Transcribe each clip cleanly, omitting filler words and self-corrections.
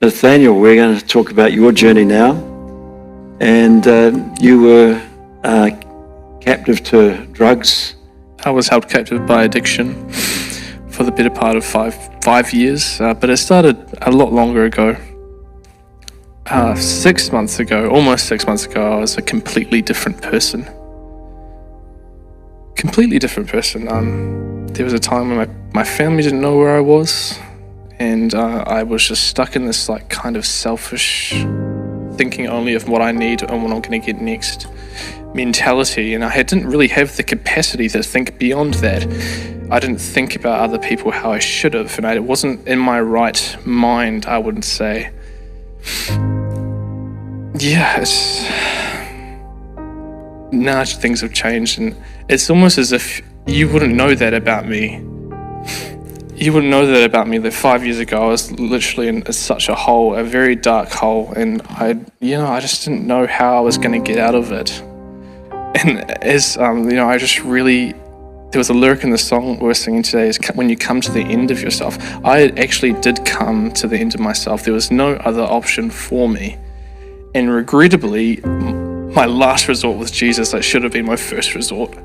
Nathaniel, we're going to talk about your journey now. And you were captive to drugs. I was held captive by addiction for the better part of five years, but it started a lot longer ago. 6 months ago, almost 6 months ago, I was a completely different person. Completely different person. There was a time when my family didn't know where I was, and I was just stuck in this like kind of selfish thinking only of what I need and what I'm going to get next mentality, and I didn't really have the capacity to think beyond that. I didn't think about other people how I should have, and I wasn't in my right mind, I wouldn't say. Yeah, now things have changed, and it's almost as if you wouldn't know that about me. You wouldn't know that about me, that 5 years ago I was literally in such a hole, a very dark hole, and I just didn't know how I was going to get out of it. And as I just really, there was a lyric in the song we're singing today, is when you come to the end of yourself. I actually did come to the end of myself. There was no other option for me. And regrettably, my last resort was Jesus. That should have been my first resort.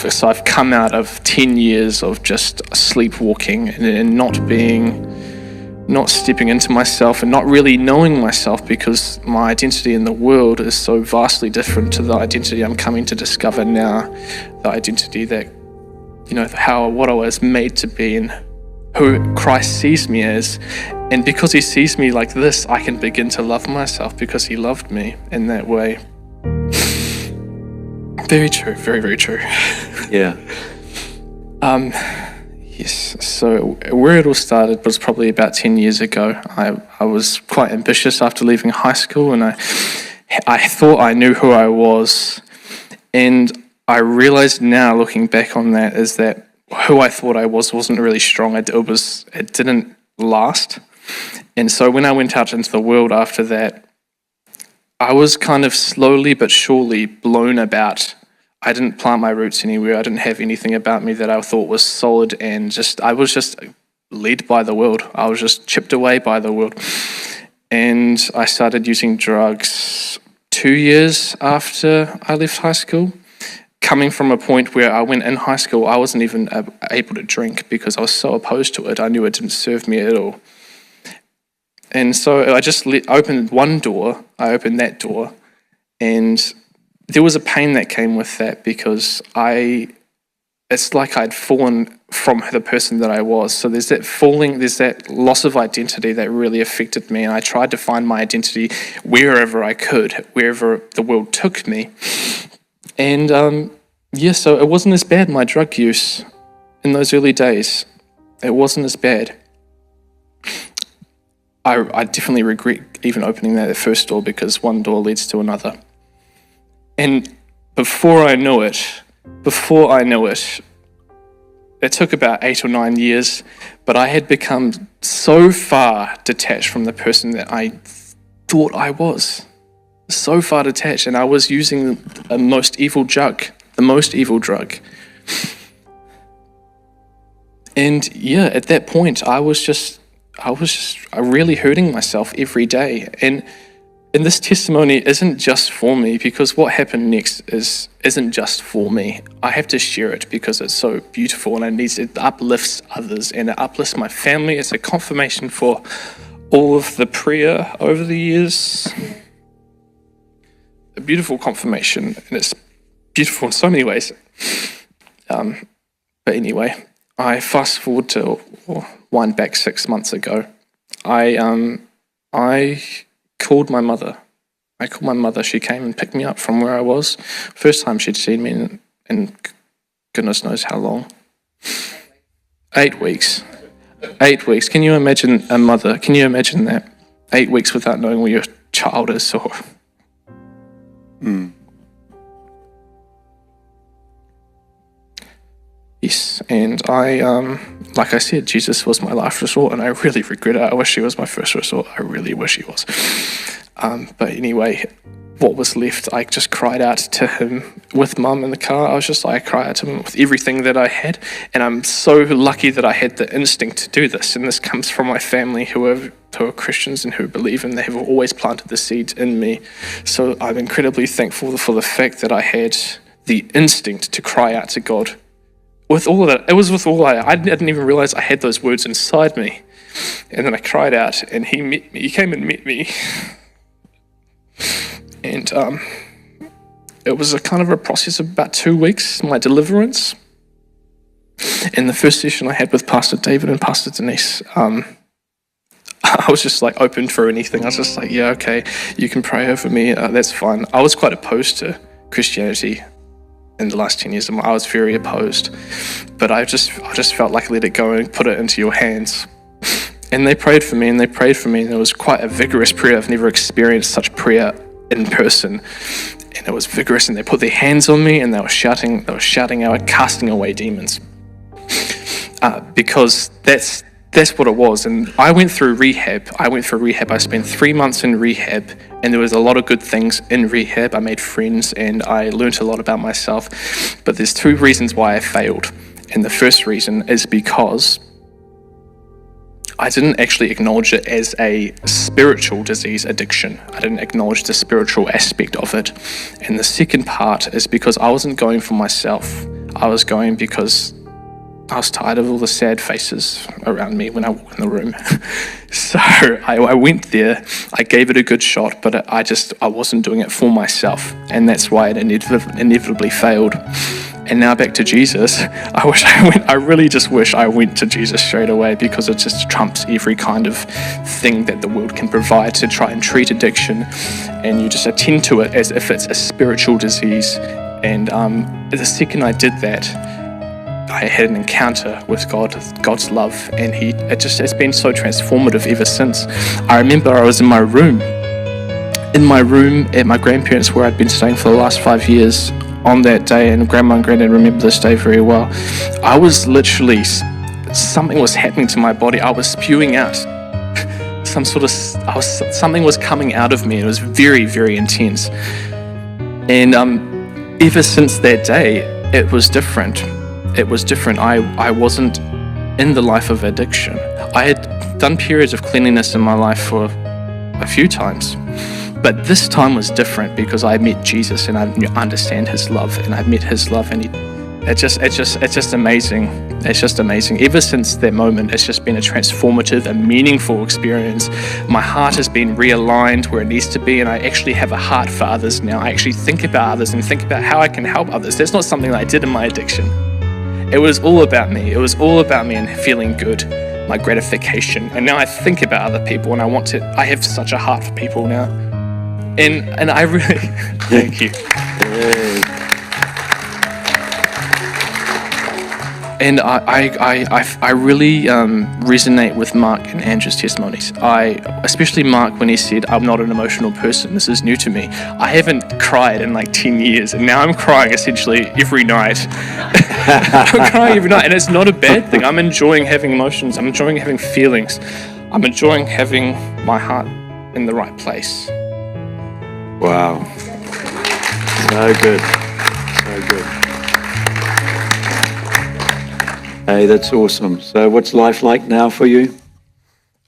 So I've come out of 10 years of just sleepwalking and not stepping into myself and not really knowing myself, because my identity in the world is so vastly different to the identity I'm coming to discover now. The identity that, what I was made to be and who Christ sees me as. And because he sees me like this, I can begin to love myself because he loved me in that way. Very true, very, very true. Yeah. Yes, so where it all started was probably about 10 years ago. I was quite ambitious after leaving high school, and I thought I knew who I was. And I realized now, looking back on that, is that who I thought I was wasn't really strong. It didn't last. And so when I went out into the world after that, I was kind of slowly but surely blown about. I didn't plant my roots anywhere. I didn't have anything about me that I thought was solid, and I was just led by the world. I was just chipped away by the world. And I started using drugs 2 years after I left high school. Coming from a point where I went in high school, I wasn't even able to drink because I was so opposed to it. I knew it didn't serve me at all. And so I just opened one door, I opened that door, and there was a pain that came with that, because it's like I'd fallen from the person that I was. So there's that loss of identity that really affected me, and I tried to find my identity wherever I could, wherever the world took me. And so it wasn't as bad, my drug use in those early days. It wasn't as bad. I definitely regret even opening that first door, because one door leads to another. And before I knew it, it took about 8 or 9 years, but I had become so far detached from the person that I thought I was. So far detached, and I was using the most evil drug. And at that point, I was just really hurting myself every day. And this testimony isn't just for me, because what happened next isn't just for me. I have to share it because it's so beautiful, and it uplifts others, and it uplifts my family. It's a confirmation for all of the prayer over the years. A beautiful confirmation, and it's beautiful in so many ways. But anyway, I fast forward to wind back 6 months ago. I called my mother. She came and picked me up from where I was. First time she'd seen me in goodness knows how long. 8 weeks. 8 weeks. Can you imagine a mother? Can you imagine that? 8 weeks without knowing where your child is, or... Yes, and like I said, Jesus was my last resort, and I really regret it. I wish he was my first resort. I really wish he was. But anyway, what was left, I just cried out to him with Mum in the car. I cried out to him with everything that I had. And I'm so lucky that I had the instinct to do this. And this comes from my family who are Christians and who believe, and they have always planted the seeds in me. So I'm incredibly thankful for the fact that I had the instinct to cry out to God. With all of that, it was with all I didn't even realize I had those words inside me. And then I cried out, and he met me. He came and met me. And it was a kind of a process of about 2 weeks, my deliverance. In the first session I had with Pastor David and Pastor Denise, I was just like open for anything. I was just like, yeah, okay, you can pray over me, that's fine. I was quite opposed to Christianity in the last 10 years. I was very opposed, but I just felt like let it go and put it into your hands. And they prayed for me, and it was quite a vigorous prayer. I've never experienced such prayer in person, and it was vigorous. And they put their hands on me, and they were shouting out, casting away demons, because that's what it was. And I went through rehab. I spent 3 months in rehab, and there was a lot of good things in rehab. I made friends, and I learnt a lot about myself. But there's 2 reasons why I failed, and the first reason is because I didn't actually acknowledge it as a spiritual disease addiction. I didn't acknowledge the spiritual aspect of it. And the second part is because I wasn't going for myself. I was going because I was tired of all the sad faces around me when I walked in the room. So I went there, I gave it a good shot, but I wasn't doing it for myself. And that's why it inevitably failed. And now back to Jesus. I really just wish I went to Jesus straight away, because it just trumps every kind of thing that the world can provide to try and treat addiction. And you just attend to it as if it's a spiritual disease. And the second I did that, I had an encounter with God's love, and it's been so transformative ever since. I remember I was in my room at my grandparents' where I'd been staying for the last 5 years on that day, and Grandma and Granddad remember this day very well. I was literally, something was happening to my body. I was spewing out something was coming out of me. It was very, very intense. And ever since that day, it was different. I wasn't in the life of addiction. I had done periods of cleanliness in my life for a few times, but this time was different because I met Jesus, and I understand his love, and I met his love, and it's just amazing. It's just amazing. Ever since that moment, it's just been a transformative and meaningful experience. My heart has been realigned where it needs to be, and I actually have a heart for others now. I actually think about others and think about how I can help others. That's not something that I did in my addiction. It was all about me. It was all about me and feeling good, my gratification. And now I think about other people, and I have such a heart for people now. And I really, thank you. And I really resonate with Mark and Andrew's testimonies. Especially Mark when he said, I'm not an emotional person, this is new to me. I haven't cried in like 10 years, and now I'm crying essentially every night. I'm crying every night, and it's not a bad thing. I'm enjoying having emotions, I'm enjoying having feelings. I'm enjoying having my heart in the right place. Wow. So good. So good. Hey, that's awesome. So what's life like now for you?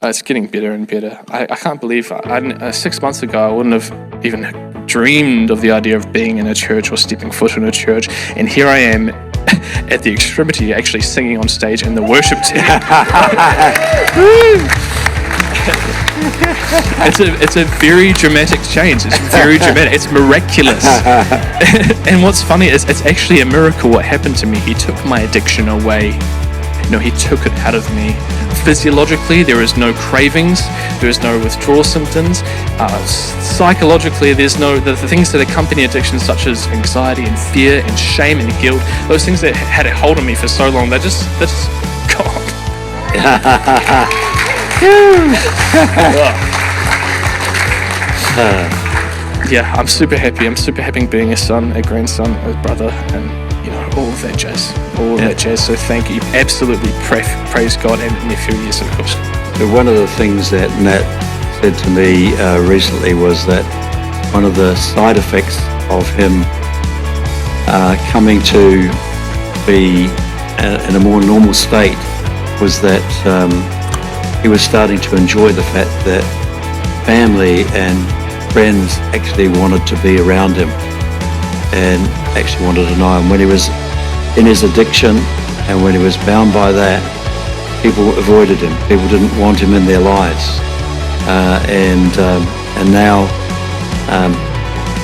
It's getting better and better. I can't believe 6 months ago, I wouldn't have even dreamed of the idea of being in a church or stepping foot in a church. And here I am at the extremity, actually singing on stage in the worship team. It's a very dramatic change. It's very dramatic. It's miraculous. And what's funny is it's actually a miracle what happened to me. He took my addiction away. He took it out of me. Physiologically, there is no cravings. There is no withdrawal symptoms. Psychologically, there's the things that accompany addiction, such as anxiety and fear and shame and guilt. Those things that had a hold on me for so long, they're just gone. Yeah, I'm super happy. I'm super happy being a son, a grandson, a brother, and all of that jazz. So thank you. Absolutely praise God, and nephew, yes, of course. So one of the things that Nat said to me recently was that one of the side effects of him coming to be in a more normal state was that he was starting to enjoy the fact that family and friends actually wanted to be around him and actually wanted to know him. When he was in his addiction and when he was bound by that, people avoided him. People didn't want him in their lives. And now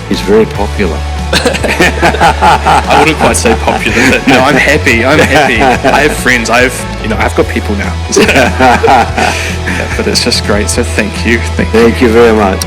he's very popular. I wouldn't quite say popular, but no, I'm happy. I have friends. I've got people now. Yeah, but it's just great. So thank you. Thank you very much.